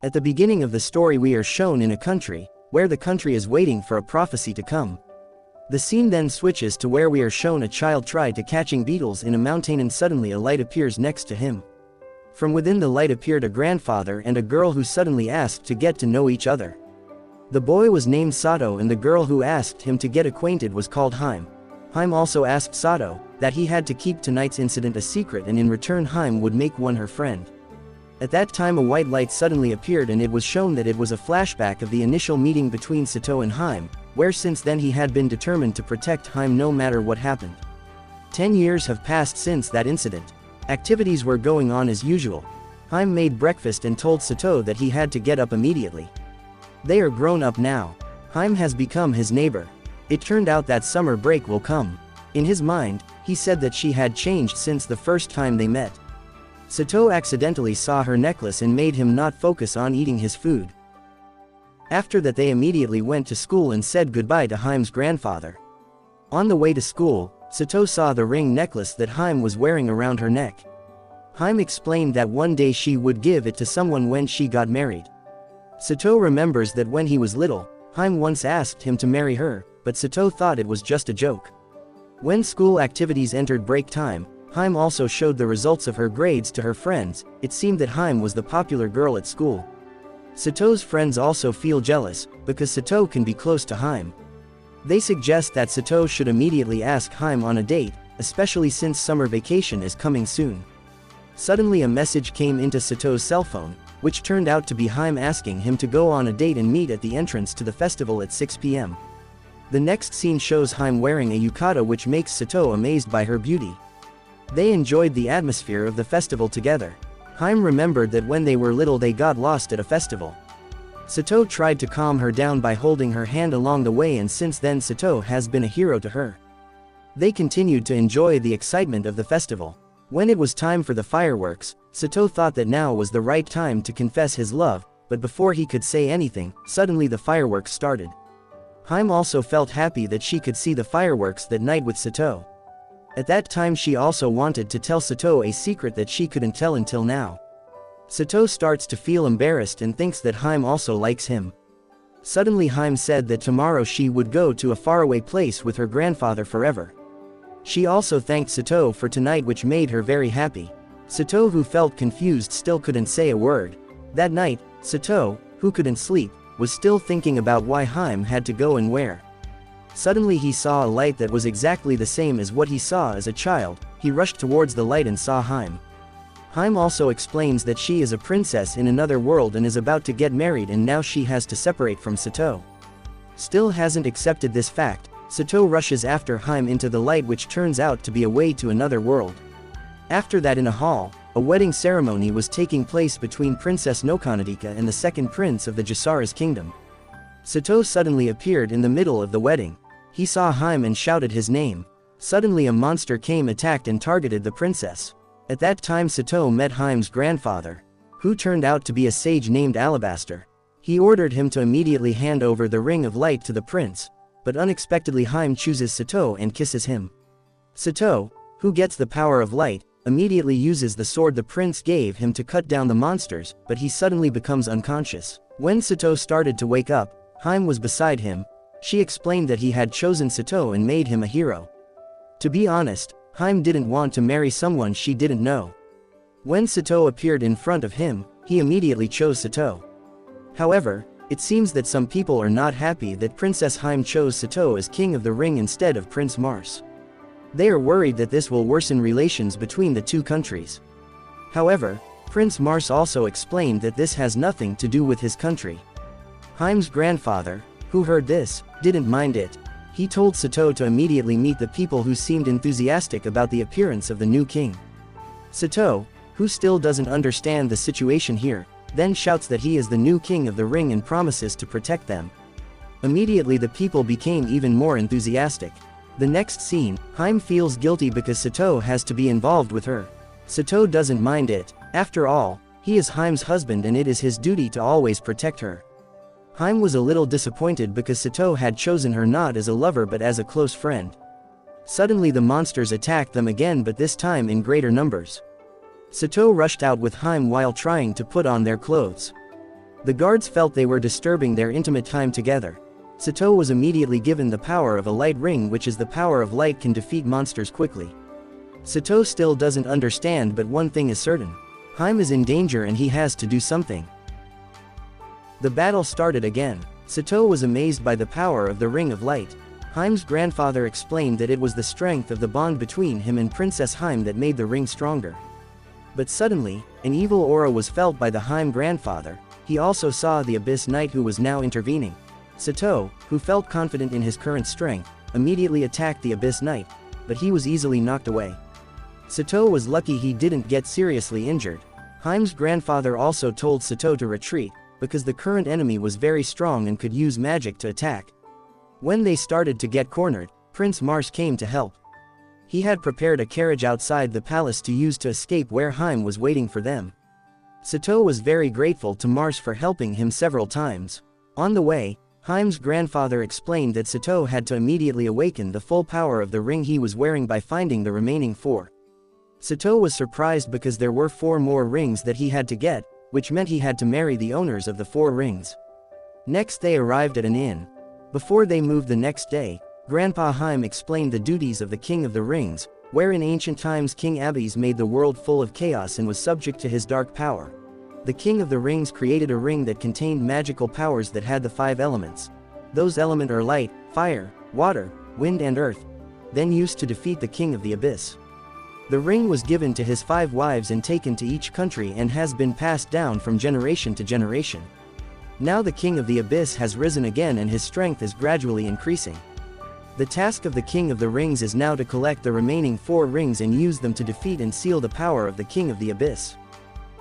At the beginning of the story we are shown in a country, where the country is waiting for a prophecy to come. The scene then switches to where we are shown a child try to catching beetles in a mountain and suddenly a light appears next to him. From within the light appeared a grandfather and a girl who suddenly asked to get to know each other. The boy was named Satou and the girl who asked him to get acquainted was called Hime. Hime also asked Satou that he had to keep tonight's incident a secret and in return Hime would make one her friend. At that time a white light suddenly appeared and it was shown that it was a flashback of the initial meeting between Satou and Hime, where since then he had been determined to protect Hime no matter what happened. 10 years have passed since that incident. Activities were going on as usual. Hime made breakfast and told Satou that he had to get up immediately. They are grown up now. Hime has become his neighbor. It turned out that summer break will come. In his mind, he said that she had changed since the first time they met. Satou accidentally saw her necklace and made him not focus on eating his food. After that they immediately went to school and said goodbye to Hime's grandfather. On the way to school, Satou saw the ring necklace that Hime was wearing around her neck. Hime explained that one day she would give it to someone when she got married. Satou remembers that when he was little, Hime once asked him to marry her, but Satou thought it was just a joke. When school activities entered break time, Hime also showed the results of her grades to her friends. It seemed that Hime was the popular girl at school. Satou's friends also feel jealous, because Satou can be close to Hime. They suggest that Satou should immediately ask Hime on a date, especially since summer vacation is coming soon. Suddenly a message came into Satou's cell phone, which turned out to be Hime asking him to go on a date and meet at the entrance to the festival at 6 p.m. The next scene shows Hime wearing a yukata which makes Satou amazed by her beauty. They enjoyed the atmosphere of the festival together. Hime remembered that when they were little they got lost at a festival. Satou tried to calm her down by holding her hand along the way and since then Satou has been a hero to her. They continued to enjoy the excitement of the festival. When it was time for the fireworks, Satou thought that now was the right time to confess his love, but before he could say anything, suddenly the fireworks started. Hime also felt happy that she could see the fireworks that night with Satou. At that time she also wanted to tell Satou a secret that she couldn't tell until now. Satou starts to feel embarrassed and thinks that Hime also likes him. Suddenly Hime said that tomorrow she would go to a faraway place with her grandfather forever. She also thanked Satou for tonight which made her very happy. Satou, who felt confused, still couldn't say a word. That night, Satou, who couldn't sleep, was still thinking about why Hime had to go and where. Suddenly he saw a light that was exactly the same as what he saw as a child. He rushed towards the light and saw Hime. Hime also explains that she is a princess in another world and is about to get married and now she has to separate from Satou. Still hasn't accepted this fact, Satou rushes after Hime into the light which turns out to be a way to another world. After that in a hall, a wedding ceremony was taking place between Princess Nokanatika and the second prince of the Jasara's kingdom. Satou suddenly appeared in the middle of the wedding. He saw Hime and shouted his name. Suddenly a monster came, attacked and targeted the princess. At that time Satou met Hime's grandfather, who turned out to be a sage named Alabaster. He ordered him to immediately hand over the ring of light to the prince, but unexpectedly Hime chooses Satou and kisses him. Satou, who gets the power of light, immediately uses the sword the prince gave him to cut down the monsters, but he suddenly becomes unconscious. When Satou started to wake up, Hime was beside him. She explained that he had chosen Satou and made him a hero. To be honest, Hime didn't want to marry someone she didn't know. When Satou appeared in front of him, he immediately chose Satou. However, it seems that some people are not happy that Princess Hime chose Satou as King of the Ring instead of Prince Mars. They are worried that this will worsen relations between the two countries. However, Prince Mars also explained that this has nothing to do with his country. Hime's grandfather, who heard this, didn't mind it. He told Satou to immediately meet the people who seemed enthusiastic about the appearance of the new king. Satou, who still doesn't understand the situation here, then shouts that he is the new king of the ring and promises to protect them. Immediately the people became even more enthusiastic. The next scene, Hime feels guilty because Satou has to be involved with her. Satou doesn't mind it. After all, he is Hime's husband and it is his duty to always protect her. Hime was a little disappointed because Satou had chosen her not as a lover but as a close friend. Suddenly the monsters attacked them again, but this time in greater numbers. Satou rushed out with Hime while trying to put on their clothes. The guards felt they were disturbing their intimate time together. Satou was immediately given the power of a light ring, which is the power of light can defeat monsters quickly. Satou still doesn't understand, but one thing is certain. Hime is in danger and he has to do something. The battle started again. Satou was amazed by the power of the Ring of Light. Hime's grandfather explained that it was the strength of the bond between him and Princess Hime that made the ring stronger. But suddenly, an evil aura was felt by the Hime grandfather. He also saw the Abyss Knight, who was now intervening. Satou, who felt confident in his current strength, immediately attacked the Abyss Knight, but he was easily knocked away. Satou was lucky he didn't get seriously injured. Hime's grandfather also told Satou to retreat, because the current enemy was very strong and could use magic to attack. When they started to get cornered, Prince Mars came to help. He had prepared a carriage outside the palace to use to escape, where Hime was waiting for them. Satou was very grateful to Mars for helping him several times. On the way, Hime's grandfather explained that Satou had to immediately awaken the full power of the ring he was wearing by finding the remaining 4. Satou was surprised because there were 4 more rings that he had to get, which meant he had to marry the owners of the 4 rings. Next they arrived at an inn. Before they moved the next day, Grandpa Hime explained the duties of the King of the Rings, where in ancient times King Abies made the world full of chaos and was subject to his dark power. The King of the Rings created a ring that contained magical powers that had the 5 elements. Those elements are light, fire, water, wind and earth, then used to defeat the King of the Abyss. The ring was given to his 5 wives and taken to each country and has been passed down from generation to generation. Now the King of the Abyss has risen again and his strength is gradually increasing. The task of the King of the Rings is now to collect the remaining 4 rings and use them to defeat and seal the power of the King of the Abyss.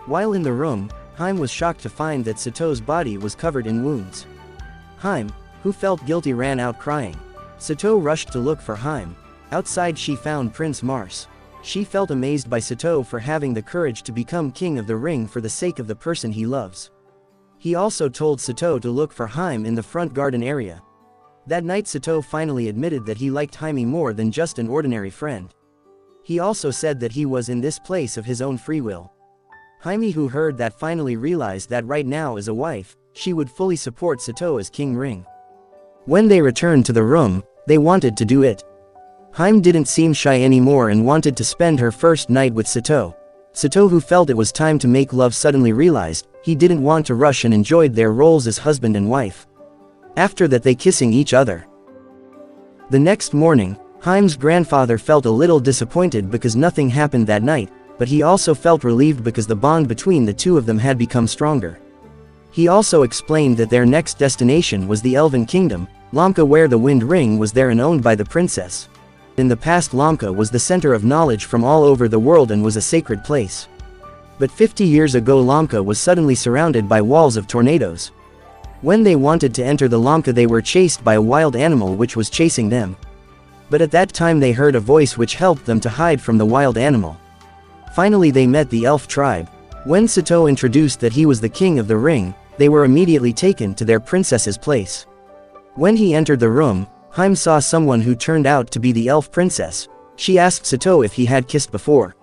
While in the room, Hime was shocked to find that Satou's body was covered in wounds. Hime, who felt guilty, ran out crying. Satou rushed to look for Hime. Outside she found Prince Mars. She felt amazed by Satou for having the courage to become King of the Ring for the sake of the person he loves. He also told Satou to look for Hime in the front garden area. That night Satou finally admitted that he liked Hime more than just an ordinary friend. He also said that he was in this place of his own free will. Hime, who heard that, finally realized that right now as a wife, she would fully support Satou as King Ring. When they returned to the room, they wanted to do it. Hime didn't seem shy anymore and wanted to spend her first night with Satou. Satou, who felt it was time to make love, suddenly realized he didn't want to rush and enjoyed their roles as husband and wife. After that they kissing each other. The next morning, Hime's grandfather felt a little disappointed because nothing happened that night, but he also felt relieved because the bond between the two of them had become stronger. He also explained that their next destination was the Elven Kingdom, Lamka, where the Wind Ring was there and owned by the princess. In the past, Lamka was the center of knowledge from all over the world and was a sacred place. But 50 years ago Lamka was suddenly surrounded by walls of tornadoes. When they wanted to enter the Lamka they were chased by a wild animal which was chasing them. But at that time they heard a voice which helped them to hide from the wild animal. Finally they met the elf tribe. When Satou introduced that he was the King of the Ring, they were immediately taken to their princess's place. When he entered the room, Hime saw someone who turned out to be the elf princess. She asked Satou if he had kissed before.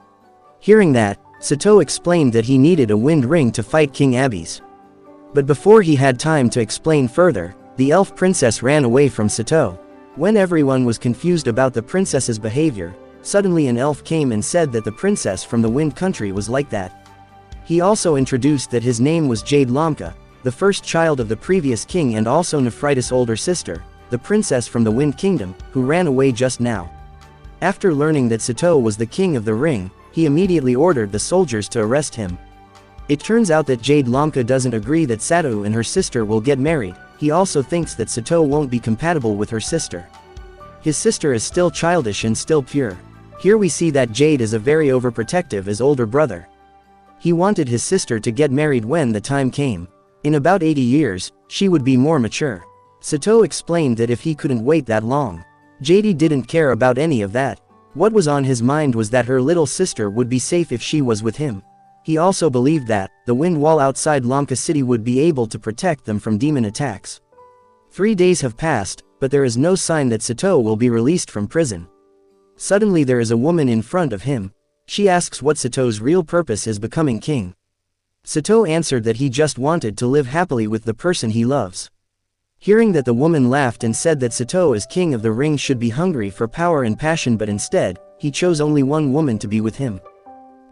Hearing that, Satou explained that he needed a wind ring to fight King Abies. But before he had time to explain further, the elf princess ran away from Satou. When everyone was confused about the princess's behavior, suddenly an elf came and said that the princess from the Wind Country was like that. He also introduced that his name was Jade Lamka, the first child of the previous king and also Nephritis' older sister, the princess from the Wind Kingdom, who ran away just now. After learning that Satou was the King of the Ring, he immediately ordered the soldiers to arrest him. It turns out that Jade Lamka doesn't agree that Satou and her sister will get married. He also thinks that Satou won't be compatible with her sister. His sister is still childish and still pure. Here we see that Jade is a very overprotective as older brother. He wanted his sister to get married when the time came. In about 80 years, she would be more mature. Satou explained that if he couldn't wait that long. Jade didn't care about any of that. What was on his mind was that her little sister would be safe if she was with him. He also believed that the wind wall outside Lamka city would be able to protect them from demon attacks. 3 days have passed, but there is no sign that Satou will be released from prison. Suddenly there is a woman in front of him. She asks what Satou's real purpose is becoming king. Satou answered that he just wanted to live happily with the person he loves. Hearing that, the woman laughed and said that Satou as king of the ring should be hungry for power and passion, but instead, he chose only one woman to be with him.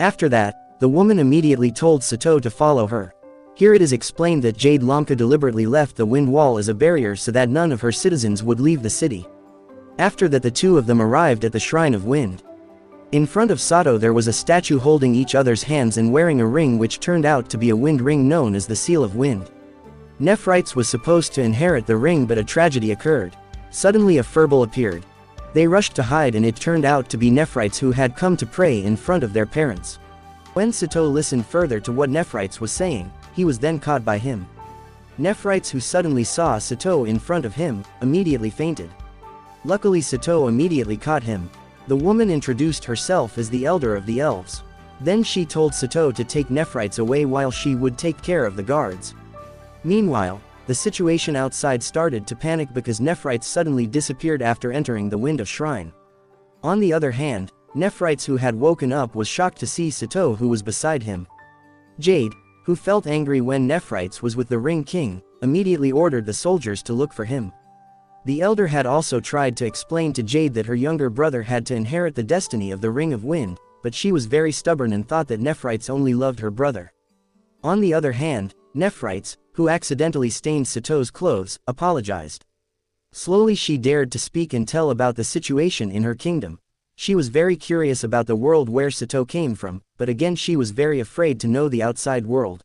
After that, the woman immediately told Satou to follow her. Here it is explained that Jade Lamka deliberately left the wind wall as a barrier so that none of her citizens would leave the city. After that, the two of them arrived at the Shrine of Wind. In front of Satou there was a statue holding each other's hands and wearing a ring which turned out to be a wind ring known as the Seal of Wind. Nephrites was supposed to inherit the ring, but a tragedy occurred. Suddenly a furball appeared. They rushed to hide, and it turned out to be Nephrites who had come to pray in front of their parents. When Satou listened further to what Nephrites was saying, he was then caught by him. Nephrites, who suddenly saw Satou in front of him, immediately fainted. Luckily Satou immediately caught him. The woman introduced herself as the elder of the elves. Then she told Satou to take Nephrites away while she would take care of the guards. Meanwhile, the situation outside started to panic because Nephrites suddenly disappeared after entering the Wind of Shrine. On the other hand, Nephrites, who had woken up, was shocked to see Satou, who was beside him. Jade, who felt angry when Nephrites was with the Ring King, immediately ordered the soldiers to look for him. The elder had also tried to explain to Jade that her younger brother had to inherit the destiny of the Ring of Wind, but she was very stubborn and thought that Nephrites only loved her brother. On the other hand, Nephrites, who accidentally stained Satou's clothes, apologized. Slowly she dared to speak and tell about the situation in her kingdom. She was very curious about the world where Satou came from, but again she was very afraid to know the outside world.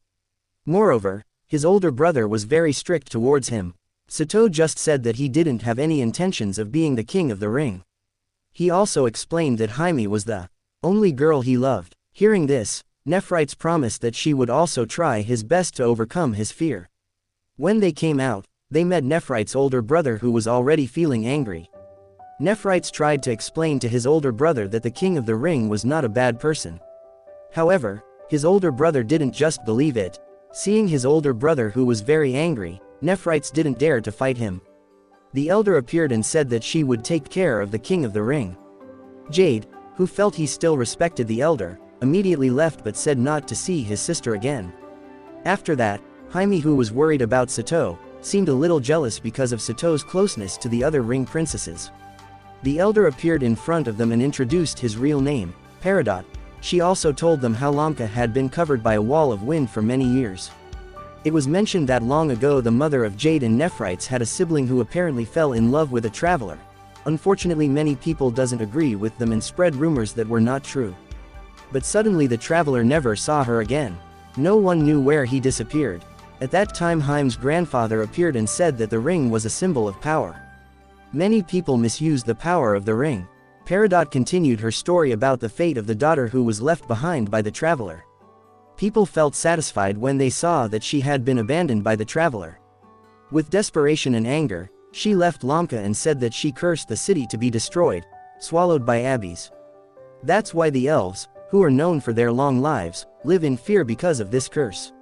Moreover, his older brother was very strict towards him. Satou just said that he didn't have any intentions of being the king of the ring. He also explained that Hime was the only girl he loved. Hearing this, Nephrites promised that she would also try his best to overcome his fear. When they came out, they met Nephrites' older brother, who was already feeling angry. Nephrites tried to explain to his older brother that the king of the ring was not a bad person. However, his older brother didn't just believe it. Seeing his older brother who was very angry, Nephrites didn't dare to fight him. The elder appeared and said that she would take care of the king of the ring. Jade, who felt he still respected the elder, immediately left but said not to see his sister again. After that, Hime, who was worried about Satou, seemed a little jealous because of Satou's closeness to the other ring princesses. The elder appeared in front of them and introduced his real name, Peridot. She also told them how Lamka had been covered by a wall of wind for many years. It was mentioned that long ago the mother of Jade and Nephrites had a sibling who apparently fell in love with a traveler. Unfortunately, many people doesn't agree with them and spread rumors that were not true. But suddenly the traveler never saw her again. No one knew where he disappeared. At that time Hime's grandfather appeared and said that the ring was a symbol of power. Many people misused the power of the ring. Peridot continued her story about the fate of the daughter who was left behind by the traveler. People felt satisfied when they saw that she had been abandoned by the traveler. With desperation and anger, she left Lamka and said that she cursed the city to be destroyed, swallowed by abbeys. That's why the elves, who are known for their long lives, live in fear because of this curse.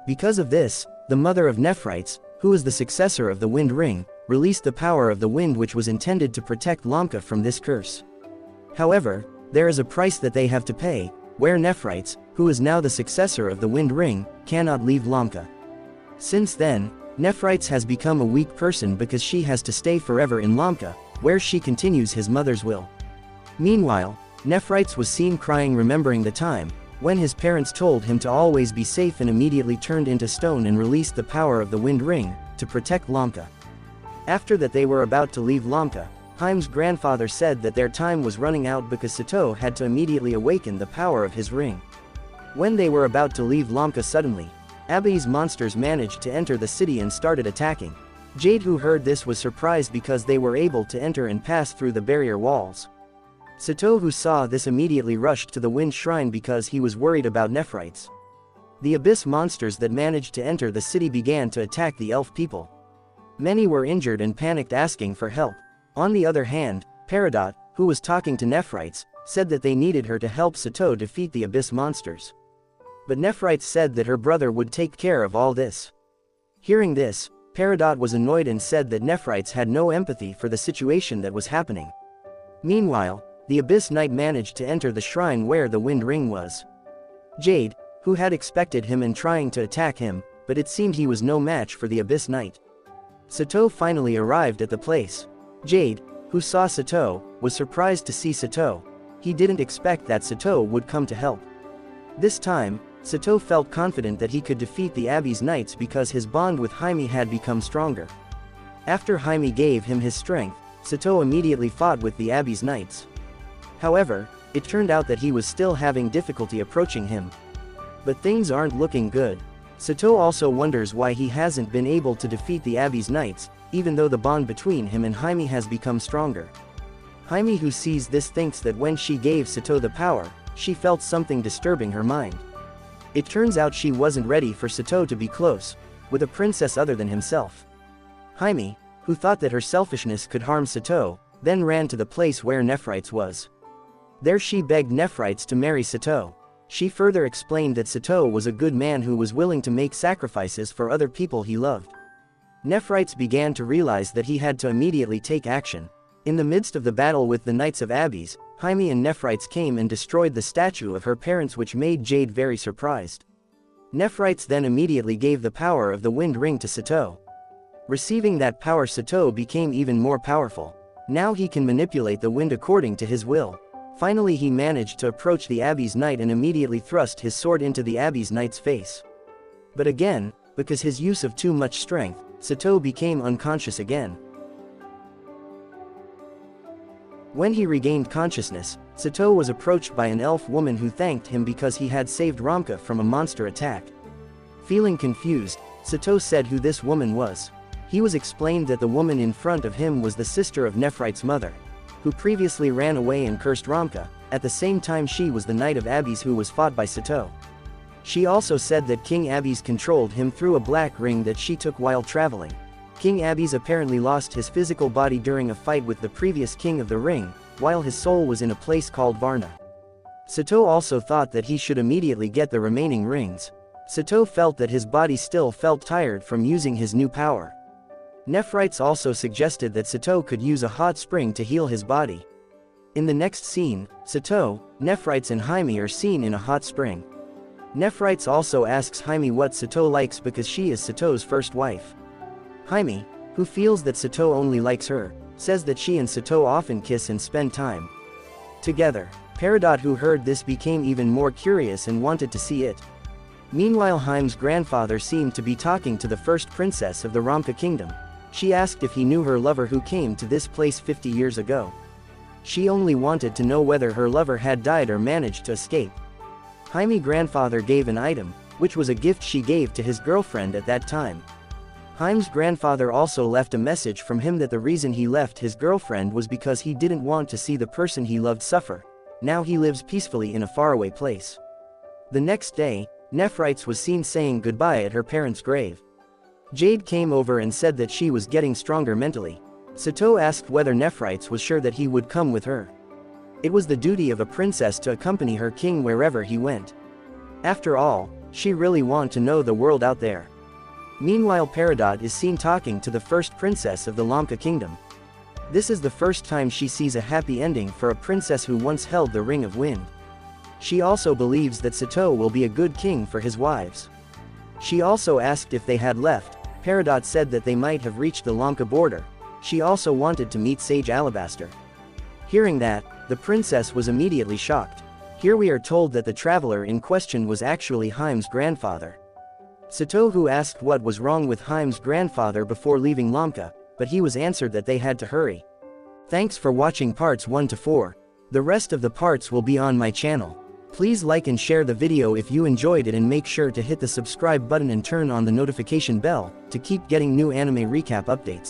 Because of this, the mother of Nephrites, who is the successor of the Wind Ring, released the power of the wind which was intended to protect Lamka from this curse. However, there is a price that they have to pay, where Nephrites, who is now the successor of the Wind Ring, cannot leave Lamka. Since then, Nephrites has become a weak person because she has to stay forever in Lamka, where she continues his mother's will. Meanwhile, Nephrites was seen crying, remembering the time when his parents told him to always be safe, and immediately turned into stone and released the power of the Wind Ring to protect Lamka. After that they were about to leave Lamka, Hime's grandfather said that their time was running out because Satou had to immediately awaken the power of his ring. When they were about to leave Lamka, suddenly, Abbey's monsters managed to enter the city and started attacking. Jade, who heard this, was surprised because they were able to enter and pass through the barrier walls. Satou, who saw this, immediately rushed to the Wind Shrine because he was worried about Nephrites. The abyss monsters that managed to enter the city began to attack the elf people. Many were injured and panicked, asking for help. On the other hand, Peridot, who was talking to Nephrites, said that they needed her to help Satou defeat the abyss monsters. But Nephrites said that her brother would take care of all this. Hearing this, Peridot was annoyed and said that Nephrites had no empathy for the situation that was happening. Meanwhile, the Abyss Knight managed to enter the shrine where the Wind Ring was. Jade, who had expected him and trying to attack him, but it seemed he was no match for the Abyss Knight. Satou finally arrived at the place. Jade, who saw Satou, was surprised to see Satou. He didn't expect that Satou would come to help. This time, Satou felt confident that he could defeat the Abbey's knights because his bond with Hime had become stronger. After Hime gave him his strength, Satou immediately fought with the Abbey's knights. However, it turned out that he was still having difficulty approaching him. But things aren't looking good. Satou also wonders why he hasn't been able to defeat the Abbey's knights, even though the bond between him and Hime has become stronger. Hime, who sees this, thinks that when she gave Satou the power, she felt something disturbing her mind. It turns out she wasn't ready for Satou to be close with a princess other than himself. Hime, who thought that her selfishness could harm Satou, then ran to the place where Nephrites was. There she begged Nephrites to marry Satou. She further explained that Satou was a good man who was willing to make sacrifices for other people he loved. Nephrites began to realize that he had to immediately take action. In the midst of the battle with the Knights of Abbeys, Hime and Nephrites came and destroyed the statue of her parents, which made Jade very surprised. Nephrites then immediately gave the power of the wind ring to Satou. Receiving that power, Satou became even more powerful. Now he can manipulate the wind according to his will. Finally he managed to approach the Abbey's knight and immediately thrust his sword into the Abbey's knight's face. But again, because his use of too much strength, Satou became unconscious again. When he regained consciousness, Satou was approached by an elf woman who thanked him because he had saved Ramka from a monster attack. Feeling confused, Satou said who this woman was. He was explained that the woman in front of him was the sister of Nephrites' mother, who previously ran away and cursed Ramka. At the same time, she was the Knight of Abbeys who was fought by Satou. She also said that King Abbeys controlled him through a black ring that she took while traveling. King Abbeys apparently lost his physical body during a fight with the previous king of the ring, while his soul was in a place called Varna. Satou also thought that he should immediately get the remaining rings. Satou felt that his body still felt tired from using his new power. Nephrites also suggested that Satou could use a hot spring to heal his body. In the next scene, Satou, Nephrites and Hime are seen in a hot spring. Nephrites also asks Hime what Satou likes because she is Satou's first wife. Hime, who feels that Satou only likes her, says that she and Satou often kiss and spend time together. Peridot, who heard this, became even more curious and wanted to see it. Meanwhile, Hime's grandfather seemed to be talking to the first princess of the Ramka Kingdom. She asked if he knew her lover who came to this place 50 years ago. She only wanted to know whether her lover had died or managed to escape. Hime's grandfather gave an item, which was a gift she gave to his girlfriend at that time. Hime's grandfather also left a message from him that the reason he left his girlfriend was because he didn't want to see the person he loved suffer. Now he lives peacefully in a faraway place. The next day, Nephrites was seen saying goodbye at her parents' grave. Jade came over and said that she was getting stronger mentally. Satou asked whether Nephrites was sure that he would come with her. It was the duty of a princess to accompany her king wherever he went. After all, she really wanted to know the world out there. Meanwhile, Peridot is seen talking to the first princess of the Ramka Kingdom. This is the first time she sees a happy ending for a princess who once held the Ring of Wind. She also believes that Satou will be a good king for his wives. She also asked if they had left. Peridot said that they might have reached the Ramka border. She also wanted to meet Sage Alabaster. Hearing that, the princess was immediately shocked. Here we are told that the traveler in question was actually Hime's grandfather. Satou, who asked what was wrong with Hime's grandfather before leaving Ramka, but he was answered that they had to hurry. Thanks for watching parts 1 to 4. The rest of the parts will be on my channel. Please like and share the video if you enjoyed it, and make sure to hit the subscribe button and turn on the notification bell to keep getting new anime recap updates.